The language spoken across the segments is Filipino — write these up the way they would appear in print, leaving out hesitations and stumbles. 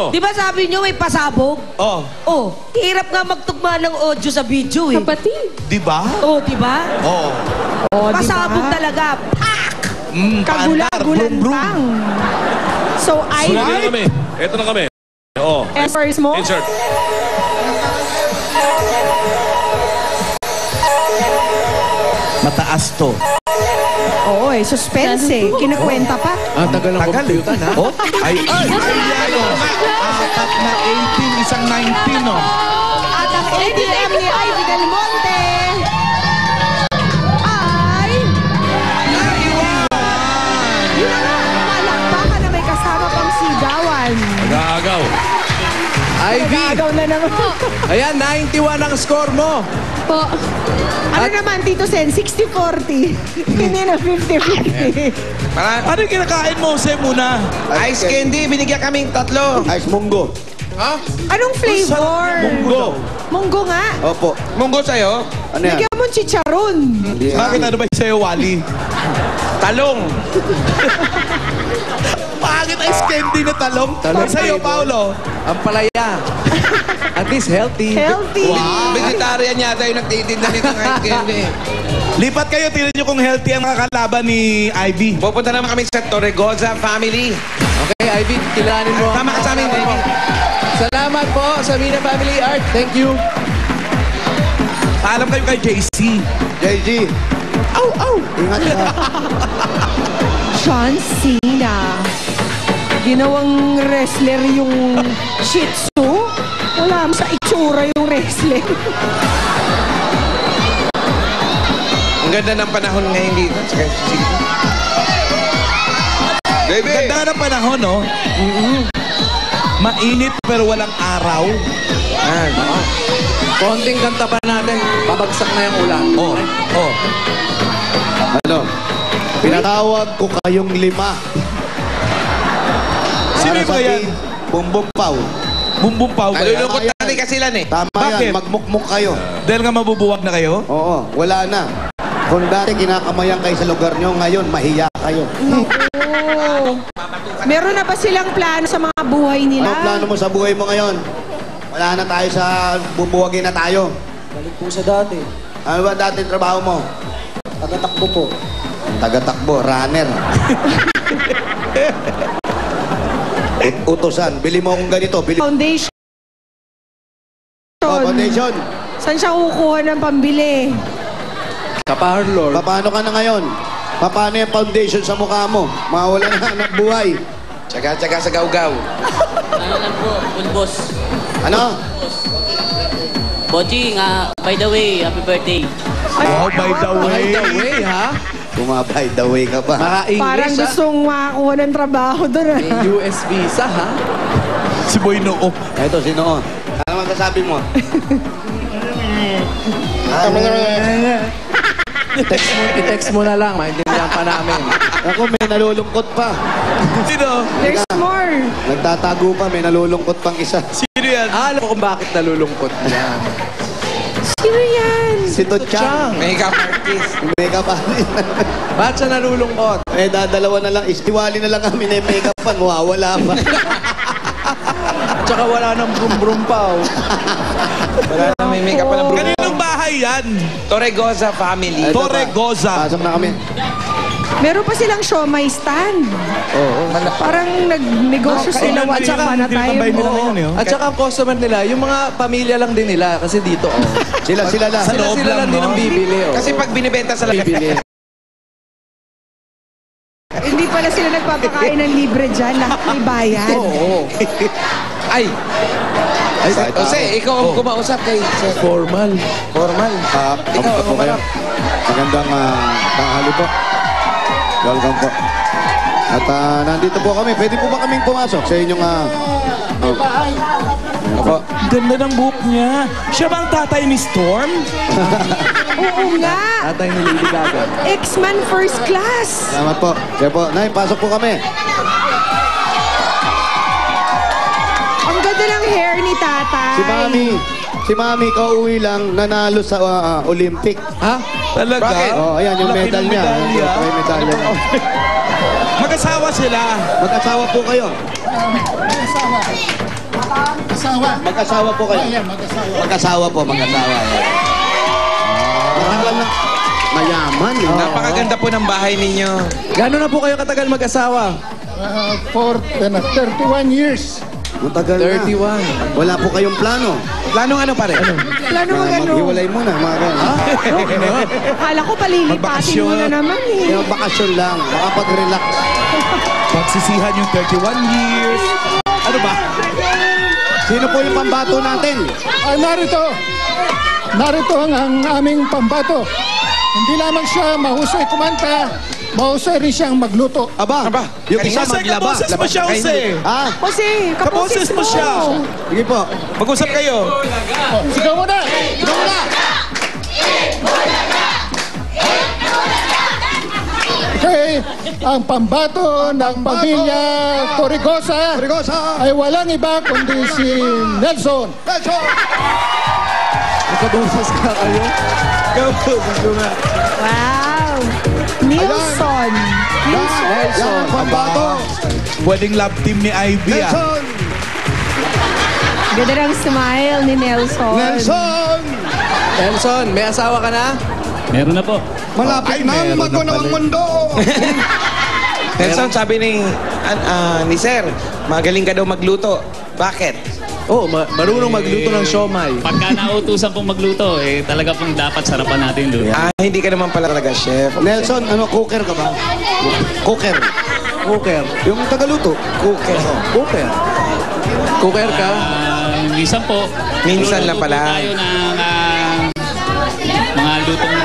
Di ba sabi nyo may pasabog? Oh. Oh, hirap nga magtugma ng audio sa video eh. Kapatid. Di ba? Oh, di ba? Oh. Oh, Pasabog talaga. Pak! Kagulan-gulan pang. So, Sunod na kami. Ito na kami. Oo. Efforts mo? Insert. Mataas to. Oo eh, suspense eh. Kinakwenta pa. Tagal ng computer, ha? Oh? Ay, ano? Apat na 18, isang 19, no? At ang ATM ni Ivy Del Monte ay... Yun na nga, palakpakan na may kasama pang sigawan. Nag-aagaw. Ivy! Nagagaw na naman. Ayan, 91 ang score mo. Po. Ano naman, Tito Sen? 60-40. Hindi na 50-50. Ano yung kinakain mo, Jose, muna? Ice candy, binigyan kaming tatlo. Ice munggo. Anong flavor? Munggo. Munggo nga. Opo. Munggo sa'yo? Ano yan? Lagyan mo chicharon. Bakit ano ba yung sa'yo, Wally? Talong. Bakit ice candy na talong? Talong Sa'yo, flavor. Paolo? Ang palaya. At least healthy. Healthy. Vegetarian yata yung nagtitinda nito ng ice candy. Lipat kayo, tingnan nyo kung healthy ang mga kalaban ni Ivy. Pupunta naman kami sa Torregoza family. Okay, Ivy, kilalanin mo. Tama ka sa amin, Ivy. Salamat po sa Mina Family Art. Thank you. Paalam kayo kay JC. JG. Ingat ka. John Cena. Ginawang wrestler yung Shih Tzu. Wala sa itsura yung wrestler. Ang ganda ng panahon ngayon dito. Baby! Ganda ng panahon, no? Mainit pero walang araw. Yan. Konting kanta pa natin. Babagsak na yung ulan. Oh, oh. Ano? Pinatawag ko kayong 5. Sino Para ba sa yan? team, Bumbong Pau. Bumbong pao ba yan? Nalulungkot na kasi sila eh. Tama Bakit? yan, magmukmuk kayo. Dahil nga mabubuwag na kayo? Oo, wala na. Kung dati kinakamayan kayo sa lugar nyo, ngayon mahiya kayo. Oh. Meron na ba silang plano sa mga buhay nila? Ano plano mo sa buhay mo ngayon? Wala na tayo sa bubuwagin na tayo. Balik po sa dati. Ano ba dati trabaho mo? Tagatakbo po. Tagatakbo, runner. Utosan, bili mo akong ganito. Bili. Foundation. Oh, foundation. Saan siya kukuha ng pambili? Kaparlor. Paano ka na ngayon? Paano yung foundation sa mukha mo? Mawala na anak buhay. Tsaga-tsaga sa gawgaw. Ano lang po, full boss. Ano? Bochi, by the way, happy birthday. Oh, by the way. By the way, ha? By the way ka pa. Maka-English, Parang ha? gustong makakuha ng trabaho doon. May US visa, ha? Si Boy Noo. Ito, sino? Ano magsasabi mo? I-text mo na lang, maintindihan pa namin. Ako, may nalulungkot pa. Sino? There's more. Nagtatago pa, may nalulungkot pang isa. Sino yan? Alam ko kung bakit nalulungkot yan. Sino yan? Si Tochang. Makeup artist. Makeup artist. Bakit siya nalulungkot? Dadalawa na lang. Istiwali na lang kami na yung make-upan. Wala pa. Tsaka wala nang brum-brum pa, oh. Wala na may makeup pa na bro. Kaninong bahay yan? Torregoza family. Torregoza. Pasok na kami. Meron pa silang siomay stand. Oo. Parang nagnegosyo sila. Kailan What's up nila na ang tayo? tinatambay nila Oo. ngayon, eh, oh? At saka ang customer nila, yung mga pamilya lang din nila. Kasi dito, oh. Sila lang. Sa loob Sila lang, lang din no? ang bibili, oh. Kasi pag binibenta sa bibili. Hindi pala sila nagpapakain ng libre dyan. Lahat may bayad. Oo. Ay! Ay, Jose, ikaw ang kumausap kay Sir. Formal. Formal. Ikaw po kayo. Magandang tanghali po. Welcome po. At nandito po kami. Pwede po ba kaming pumasok sa inyong... Opo. Ganda ng buhok niya. Siya ba ang tatay ni Storm? Oo nga. Tatay ni Lady Gaga. X-Man first class. Salamat po. Kaya po, Nay, pasok po kami. Ang ganda ng hair ni tatay. Si Mami, kauwi lang, nanalo sa Olympic. Ha? Talaga? Bakit? Oh, ayan, yung Laki medal ng niya. medalya. May medalya niya. Mag-asawa sila. Mag-asawa po kayo. Mag-asawa po kayo? Mag-asawa po, mag-asawa. Matagal na. Mayaman eh. Napakaganda po ng bahay ninyo. Gano'n na po kayo katagal mag-asawa? For 31 years. Matagal na. 31. Wala po kayong plano. Planong ano pare? Plano mo gano'n. Maghiwalay muna, mga ganun. Akala ko palilipasin mo na naman eh. Yung bakasyon lang, makapag-relax. Pagsisihan yung 31 years. Ano ba? Sino po yung pambato natin? Narito ang aming pambato. Hindi lamang siya mahusay kumanta, mahusay rin siyang magluto. Aba, yung isa Jose, maglaba. kaboses mo siya, Jose. Ha? Kasi, Kaboses mo siya. Sige po. Mag-usap kayo. Sigaw mo na! Sigaw mo na! Okay, ang pambato ng pamilya Torregosa ay walang iba kundi si Nelson. Nakaboses ka kayo? wow. Nilson. Yan ang pambato. Pwedeng love team ni Ivy ah. Nelson! Ganda ng smile ni Nelson. Nelson! Nelson, may asawa ka na? Meron na po. Malapit na ang magunawang mundo. Nelson, sabi ni Sir, magaling ka daw magluto. Bakit? Oo, marunong magluto ng siomay. Pagka nautusan pong magluto, talaga pong dapat sarapan natin doon. Hindi ka naman pala talaga chef. Nelson, cooker ka ba? Cooker. Cooker. Yung tagaluto. Cooker. Cooker. Cooker ka? Minsan po. Minsan lang luluto pala. po tayo ng mga lutong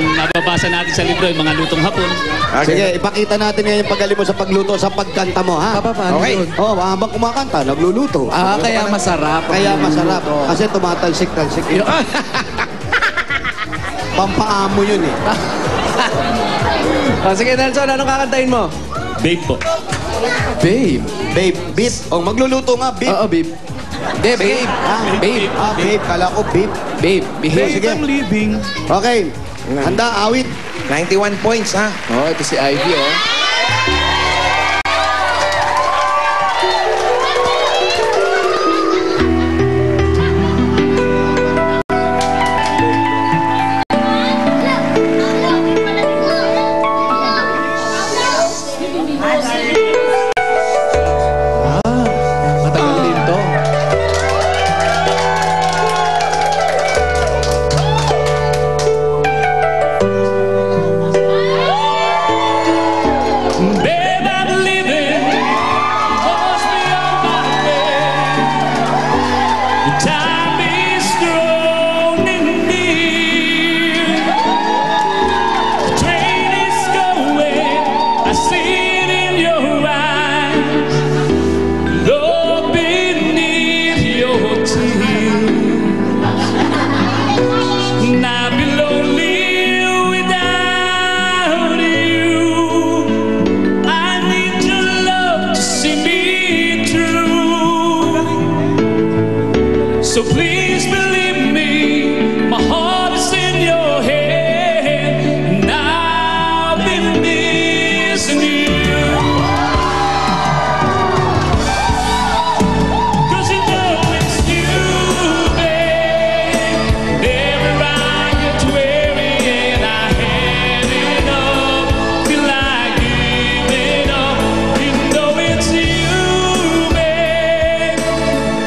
nababasa natin sa libro, yung mga lutong hapon. Sige, ipakita natin ngayon yung pagaling mo sa pagluto sa pagkanta mo, ha? Paano Okay. yun? Habang kumakanta, nagluluto. Kaya masarap. Kaya masarap. Kasi tumatalsik-talsik. Pampaamo yun eh. Sige, Nelson, anong kakantahin mo? Babe po. Babe. Babe, beef. Magluluto nga, beef. Oo, babe. Babe. Babe. Babe. Kala ko beef. Babe. Behave. Sige. I'm leaving. Okay. Handa, awit. 91 points, ha? Ito si Ivy, oh. Matagal din to. Babe, I'm living, lost beyond my way. The time is drawing near. The train is going, I see it in your eyes. Love beneath your tears. And I'd be lonely without you. I need your love to see me through. So please believe me, my heart is in your hand, and I've been missing you. 'Cause you know it's you, babe. Every I get weary and I had enough, feel like giving up. You know it's you, babe,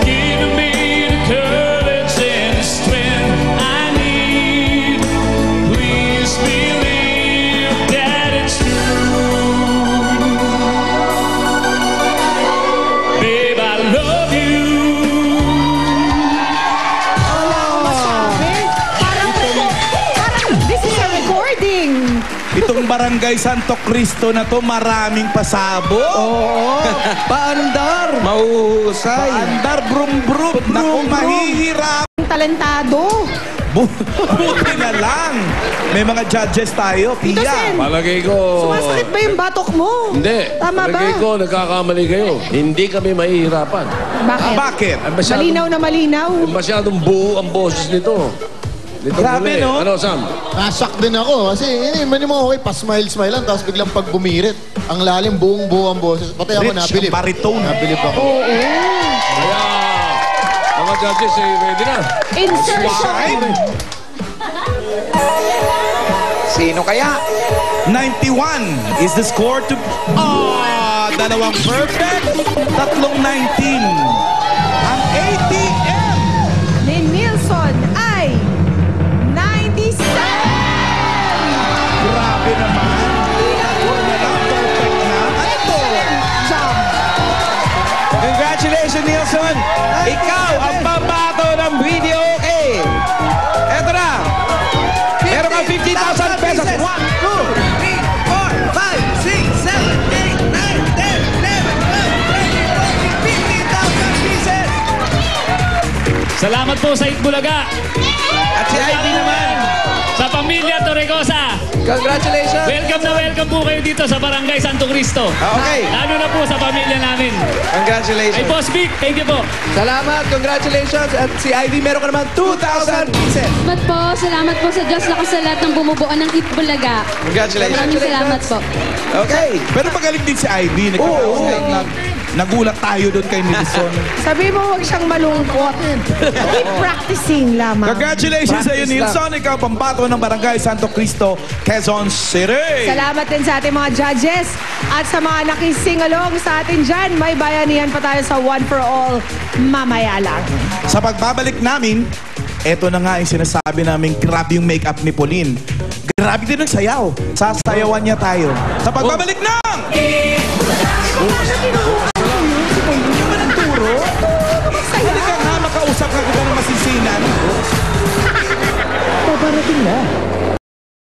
giving me the courage and the strength I need. Please believe that it's true. Babe, I love you. Parang this is a recording. Itong barangay Santo Cristo na to, maraming pasabog. Oo. Paandar. Mauhusay. Andar, brum-brum. Naku, mahihirap. Talentado. Buti na lang. May mga judges tayo, Tito Pia. Sen, Palagay ko... sumasakit ba yung batok mo? Hindi. Tama ba? Palagay ko, nagkakamali kayo. Hindi kami mahihirapan. Bakit? Bakit? Malinaw na malinaw. Masyadong buo ang boses nito. Grabe, no? Ano, Sam? Nasak din ako kasi hindi mo okay, pa-smile-smile lang tapos biglang pag bumirit. Ang lalim, buong-buo ang boses. Pati ako Rich, nabilib. ang baritone. Nabilib ako. Oo. Kaya, judges, ready na. Insertion. Sino kaya? 91 is the score to... dalawang perfect. Tatlong 19. Ang ATM. Ni Nilsson ay 97. Grabe naman. Wala lang, perfect na. Ano to? Job. Congratulations, Nielsen! Ikaw ang pambato ng video okay! Eto na! Meron kang 50,000 pesos! 1, 2, 3, 4, 5, 6, 7, 8, 9, 10, 11, 12, 13, 14, 15,000 pieces! Salamat po sa Itbulaga. At si Ivy naman! Sa pamilya Torregosa. Congratulations! Welcome po kayo dito sa Barangay Santo Cristo. Okay. Lalo na po sa pamilya namin. Ay, Congratulations! Boss Vic, thank you po. Salamat! Congratulations! At si Ivy meron ka naman 2,000 pieces! Salamat po sa Diyos na sa lahat ng bumubuo ng Itbulaga. Congratulations! Maraming salamat po. Okay. Pero magaling din si Ivy. Nagulat tayo doon kay Nilsson. Sabi mo, huwag siyang malungkot. Keep practicing lamang. Congratulations sa iyo, Nilsson. Ikaw pambato ng Barangay Santo Cristo, Quezon City. Salamat din sa ating mga judges at sa mga nakising-along sa atin dyan. May bayanihan pa tayo sa One for All mamaya lang. Sa pagbabalik namin, eto na nga yung sinasabi namin, grabe yung makeup ni Pauline. Grabe din ang sayaw. Sasayawan niya tayo. Sa pagbabalik ng... Yung ba ng turo? Hindi ka nga makausap ka kita ng masisinan. Paparating na.